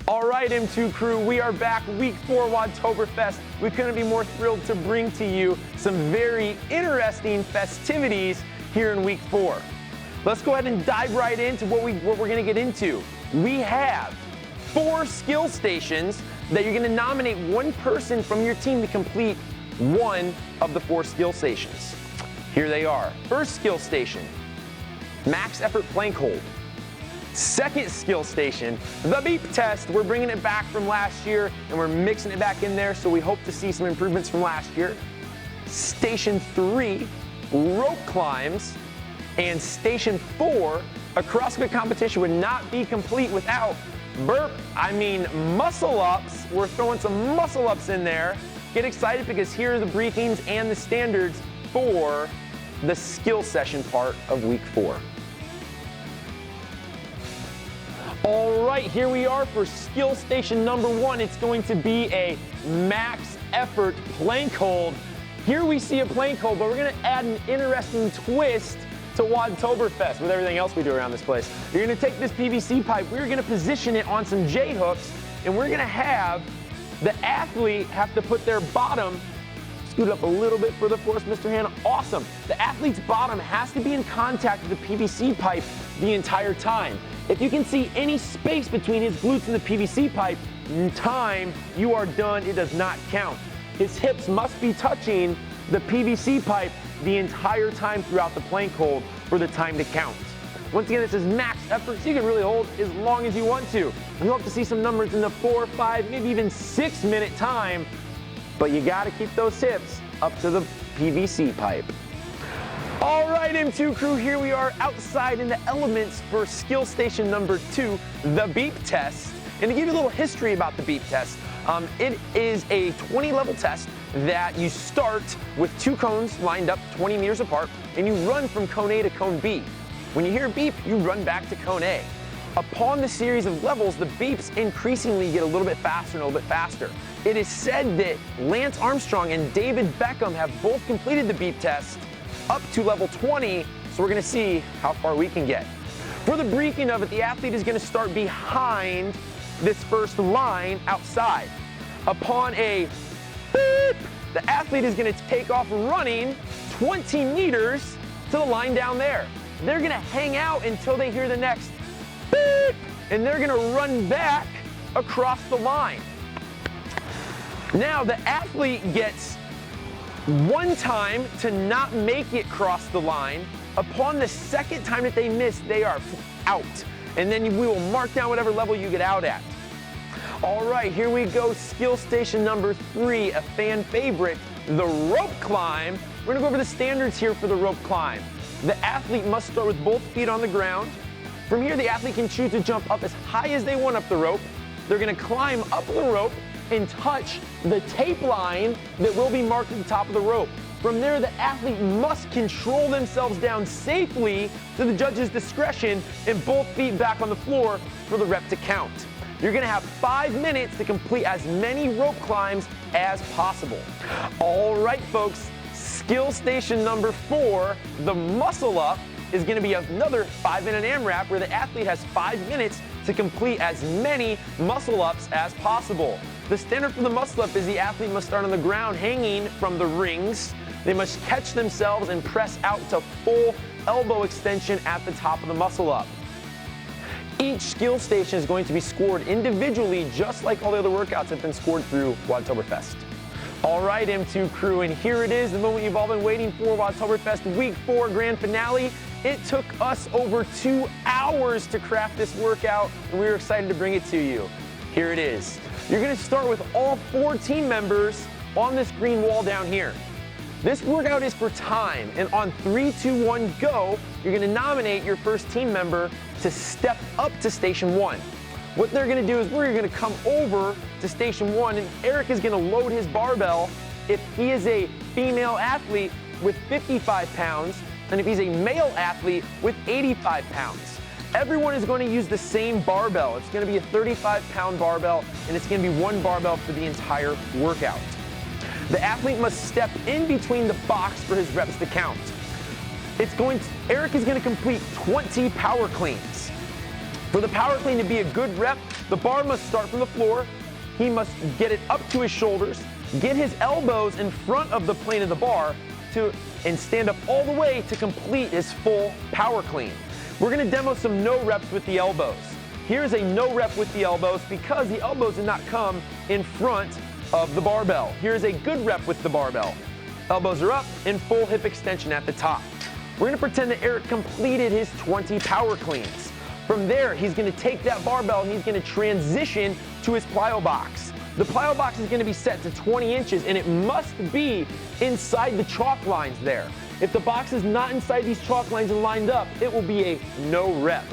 All right, M2 crew, we are back, week 4 WODtoberfest. We couldn't be more thrilled to bring to you some very interesting festivities here in week 4. Let's go ahead and dive right into what we're gonna get into. We have 4 skill stations that you're gonna nominate one person from your team to complete one of the 4 skill stations. Here they are. First skill station, max effort plank hold. Second skill station, the beep test. We're bringing it back from last year and we're mixing it back in there, so we hope to see some improvements from last year. Station 3, rope climbs. And station 4, a CrossFit competition would not be complete without muscle ups. We're throwing some muscle ups in there. Get excited because here are the briefings and the standards for the skill session part of week 4. All right, here we are for skill station number 1. It's going to be a max effort plank hold. Here we see a plank hold, but we're gonna add an interesting twist to WODtoberfest with everything else we do around this place. You're gonna take this PVC pipe, we're gonna position it on some J hooks, and we're gonna have the athlete have to put their bottom, scoot up a little bit further for us, Mr. Hanna, awesome. The athlete's bottom has to be in contact with the PVC pipe the entire time. If you can see any space between his glutes and the PVC pipe, time, you are done, it does not count. His hips must be touching the PVC pipe the entire time throughout the plank hold for the time to count. Once again, this is max effort, so you can really hold as long as you want to. We hope to see some numbers in the 4, 5, maybe even 6 minute time, but you gotta keep those hips up to the PVC pipe. All right, M2 crew, here we are outside in the elements for skill station number 2, the beep test. And to give you a little history about the beep test, it is a 20 level test that you start with 2 cones lined up 20 meters apart, and you run from cone A to cone B. When you hear beep, you run back to cone A. Upon the series of levels, the beeps increasingly get a little bit faster and a little bit faster. It is said that Lance Armstrong and David Beckham have both completed the beep test up to level 20, so we're gonna see how far we can get. For the briefing of it, the athlete is gonna start behind this first line outside. Upon a beep, the athlete is gonna take off running 20 meters to the line down there. They're gonna hang out until they hear the next beep, and they're gonna run back across the line. Now the athlete gets 1 time to not make it cross the line. Upon the second time that they miss, they are out. And then we will mark down whatever level you get out at. All right, here we go, skill station number 3, a fan favorite, the rope climb. We're gonna go over the standards here for the rope climb. The athlete must start with both feet on the ground. From here, the athlete can choose to jump up as high as they want up the rope. They're gonna climb up the rope and touch the tape line that will be marked at the top of the rope. From there, the athlete must control themselves down safely to the judge's discretion and both feet back on the floor for the rep to count. You're gonna have 5 minutes to complete as many rope climbs as possible. All right, folks, skill station number 4, the muscle up, is gonna be another 5-minute AMRAP where the athlete has 5 minutes to complete as many muscle ups as possible. The standard for the muscle up is the athlete must start on the ground hanging from the rings. They must catch themselves and press out to full elbow extension at the top of the muscle up. Each skill station is going to be scored individually, just like all the other workouts have been scored through WODtoberfest. All right, M2 crew, and here it is, the moment you've all been waiting for, WODtoberfest week 4 grand finale. It took us over 2 hours to craft this workout, and we were excited to bring it to you. Here it is. You're gonna start with all 4 team members on this green wall down here. This workout is for time, and on 3, 2, 1, go, you're gonna nominate your first team member to step up to station 1. What they're gonna do is we're gonna come over to station 1, and Eric is gonna load his barbell if he is a female athlete with 55 pounds, and if he's a male athlete with 85 pounds. Everyone is going to use the same barbell. It's going to be a 35-pound barbell, and it's going to be 1 barbell for the entire workout. The athlete must step in between the box for his reps to count. Eric is going to complete 20 power cleans. For the power clean to be a good rep, The bar must start from the floor. He must get it up to his shoulders, get his elbows in front of the plane of the bar and stand up all the way to complete his full power clean. We're gonna demo some no reps with the elbows. Here's a no rep with the elbows because the elbows did not come in front of the barbell. Here's a good rep with the barbell. Elbows are up and full hip extension at the top. We're gonna pretend that Eric completed his 20 power cleans. From there, he's gonna take that barbell and he's gonna transition to his plyo box. The plyo box is gonna be set to 20 inches and it must be inside the chalk lines there. If the box is not inside these chalk lines and lined up, it will be a no rep.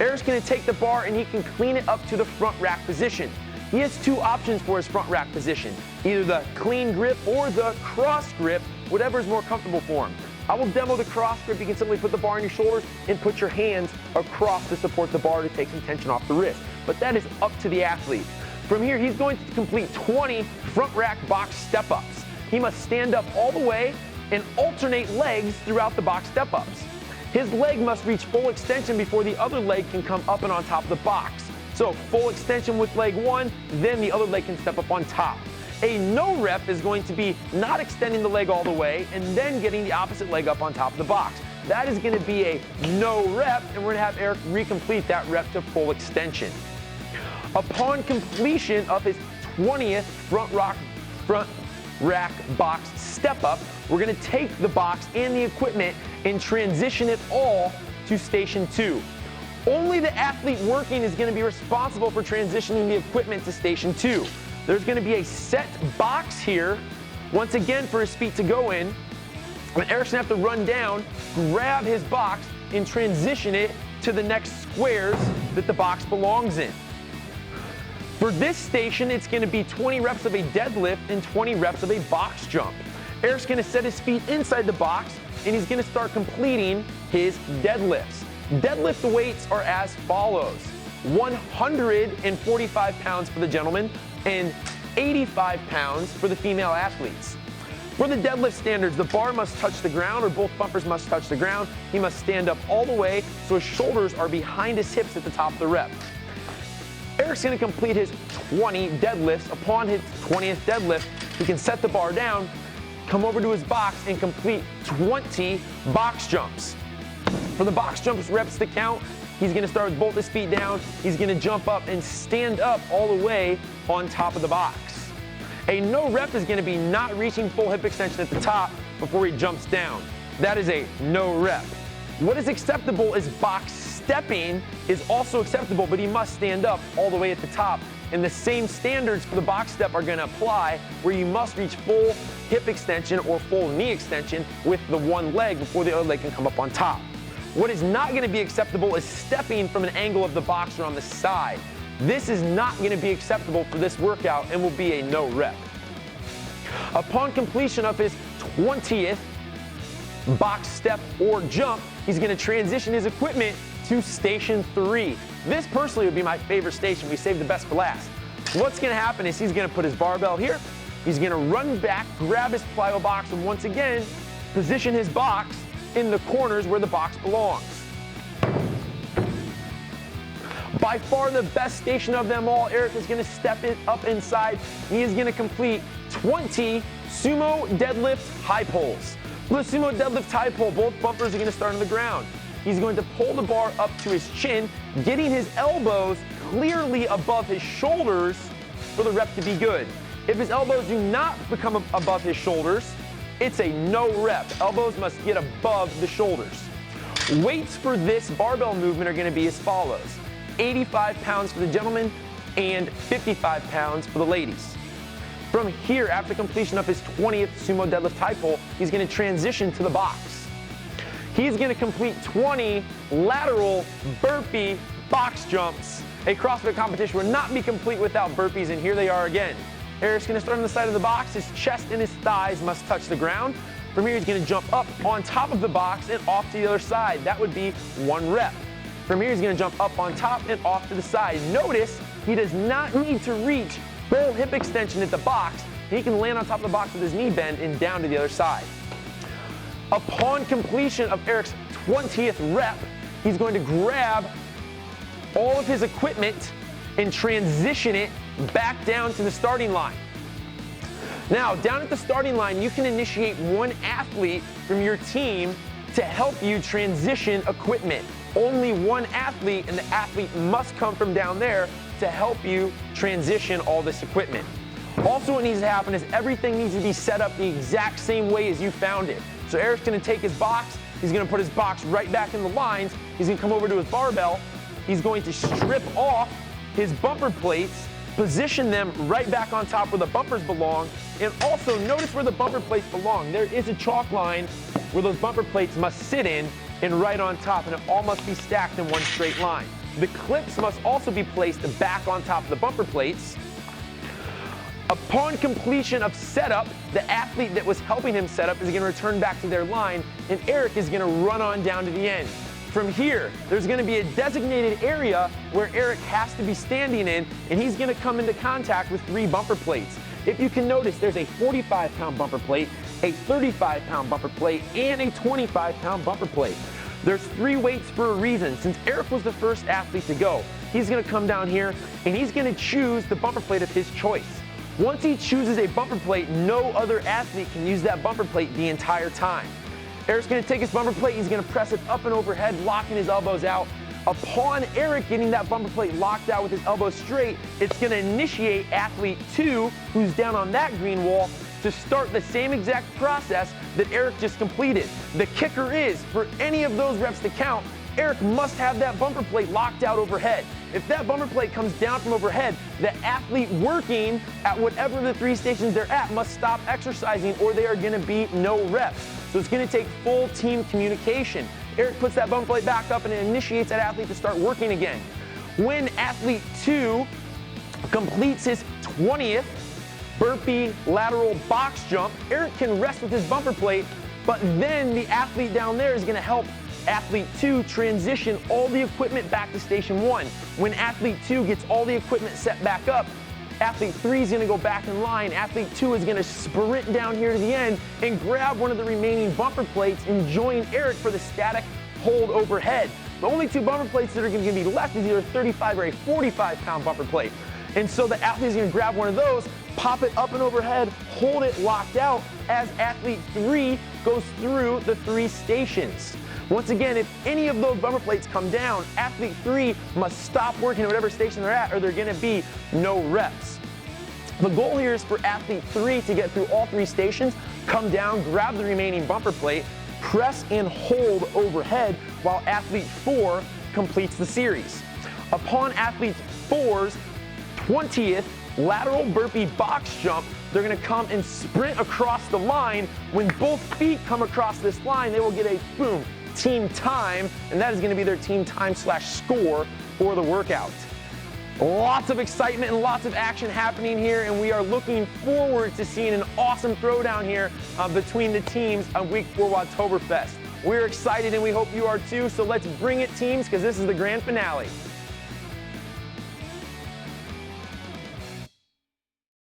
Eric's gonna take the bar and he can clean it up to the front rack position. He has two options for his front rack position, either the clean grip or the cross grip, whatever is more comfortable for him. I will demo the cross grip. You can simply put the bar on your shoulders and put your hands across to support the bar to take some tension off the wrist. But that is up to the athlete. From here, he's going to complete 20 front rack box step-ups. He must stand up all the way and alternate legs throughout the box step-ups. His leg must reach full extension before the other leg can come up and on top of the box. So full extension with leg one, then the other leg can step up on top. A no rep is going to be not extending the leg all the way and then getting the opposite leg up on top of the box. That is going to be a no rep, and we're going to have Eric recomplete that rep to full extension. Upon completion of his 20th front rack box step up, we're going to take the box and the equipment and transition it all to station 2. Only the athlete working is going to be responsible for transitioning the equipment to station 2. There's going to be a set box here, once again for his feet to go in. And Eric's going to have to run down, grab his box, and transition it to the next squares that the box belongs in. For this station, it's going to be 20 reps of a deadlift and 20 reps of a box jump. Eric's going to set his feet inside the box, and he's going to start completing his deadlifts. Deadlift weights are as follows: 145 pounds for the gentleman and 85 pounds for the female athletes. For the deadlift standards, the bar must touch the ground, or both bumpers must touch the ground. He must stand up all the way so his shoulders are behind his hips at the top of the rep. Eric's going to complete his 20 deadlifts. Upon his 20th deadlift, he can set the bar down, come over to his box, and complete 20 box jumps. For the box jumps reps to count, he's going to start with both his feet down. He's going to jump up and stand up all the way on top of the box. A no rep is going to be not reaching full hip extension at the top before he jumps down. That is a no rep. What is acceptable is box stepping is also acceptable, but he must stand up all the way at the top. And the same standards for the box step are going to apply, where you must reach full hip extension or full knee extension with the one leg before the other leg can come up on top. What is not going to be acceptable is stepping from an angle of the box or on the side. This is not going to be acceptable for this workout and will be a no rep. Upon completion of his 20th box step or jump, he's going to transition his equipment to station 3. This personally would be my favorite station. We saved the best for last. What's going to happen is he's going to put his barbell here. He's going to run back, grab his plyo box, and once again, position his box in the corners where the box belongs. By far the best station of them all, Eric is going to step it up inside. He is going to complete 20 sumo deadlift high pulls. For the sumo deadlift high pull, both bumpers are going to start on the ground. He's going to pull the bar up to his chin, getting his elbows clearly above his shoulders for the rep to be good. If his elbows do not become above his shoulders, it's a no rep. Elbows must get above the shoulders. Weights for this barbell movement are going to be as follows: 85 pounds for the gentlemen and 55 pounds for the ladies. From here, after completion of his 20th sumo deadlift high pull, he's going to transition to the box. He's going to complete 20 lateral burpee box jumps. A CrossFit competition would not be complete without burpees, and here they are again. Eric's going to start on the side of the box. His chest and his thighs must touch the ground. From here, he's going to jump up on top of the box and off to the other side. That would be 1 rep. From here, he's going to jump up on top and off to the side. Notice he does not need to reach full hip extension at the box. He can land on top of the box with his knee bend and down to the other side. Upon completion of Eric's 20th rep, he's going to grab all of his equipment and transition it back down to the starting line. Now, down at the starting line, you can initiate one athlete from your team to help you transition equipment. Only one athlete, and the athlete must come from down there to help you transition all this equipment. Also, what needs to happen is everything needs to be set up the exact same way as you found it. So Eric's gonna take his box, he's gonna put his box right back in the lines, he's gonna come over to his barbell, he's going to strip off his bumper plates, position them right back on top where the bumpers belong, and also notice where the bumper plates belong. There is a chalk line where those bumper plates must sit in and right on top, and it all must be stacked in one straight line. The clips must also be placed back on top of the bumper plates. Upon completion of setup, the athlete that was helping him set up is going to return back to their line, and Eric is going to run on down to the end. From here, there's going to be a designated area where Eric has to be standing in, and he's going to come into contact with 3 bumper plates. If you can notice, there's a 45-pound bumper plate, a 35-pound bumper plate, and a 25-pound bumper plate. There's 3 weights for a reason. Since Eric was the first athlete to go, he's going to come down here, and he's going to choose the bumper plate of his choice. Once he chooses a bumper plate, no other athlete can use that bumper plate the entire time. Eric's going to take his bumper plate, he's going to press it up and overhead, locking his elbows out. Upon Eric getting that bumper plate locked out with his elbows straight, it's going to initiate athlete 2, who's down on that green wall, to start the same exact process that Eric just completed. The kicker is, for any of those reps to count, Eric must have that bumper plate locked out overhead. If that bumper plate comes down from overhead, the athlete working at whatever the 3 stations they're at must stop exercising, or they are going to be no reps. So it's going to take full team communication. Eric puts that bumper plate back up and it initiates that athlete to start working again. When athlete 2 completes his 20th burpee lateral box jump, Eric can rest with his bumper plate, but then the athlete down there is going to help athlete 2 transition all the equipment back to station 1. When athlete 2 gets all the equipment set back up, athlete 3 is going to go back in line. Athlete 2 is going to sprint down here to the end and grab one of the remaining bumper plates and join Eric for the static hold overhead. The only 2 bumper plates that are going to be left is either a 35 or a 45-pound bumper plate. And so the athlete is going to grab one of those, pop it up and overhead, hold it locked out as athlete 3 goes through the 3 stations. Once again, if any of those bumper plates come down, athlete 3 must stop working at whatever station they're at, or they're going to be no reps. The goal here is for athlete 3 to get through all 3 stations, come down, grab the remaining bumper plate, press and hold overhead while athlete 4 completes the series. Upon athlete 4's 20th lateral burpee box jump, they're going to come and sprint across the line. When both feet come across this line, they will get a boom, team time, and that is going to be their team time / score for the workout. Lots of excitement and lots of action happening here, and we are looking forward to seeing an awesome throwdown here between the teams on week 4 WODtoberfest. We're excited and we hope you are too, so let's bring it, teams, because this is the grand finale.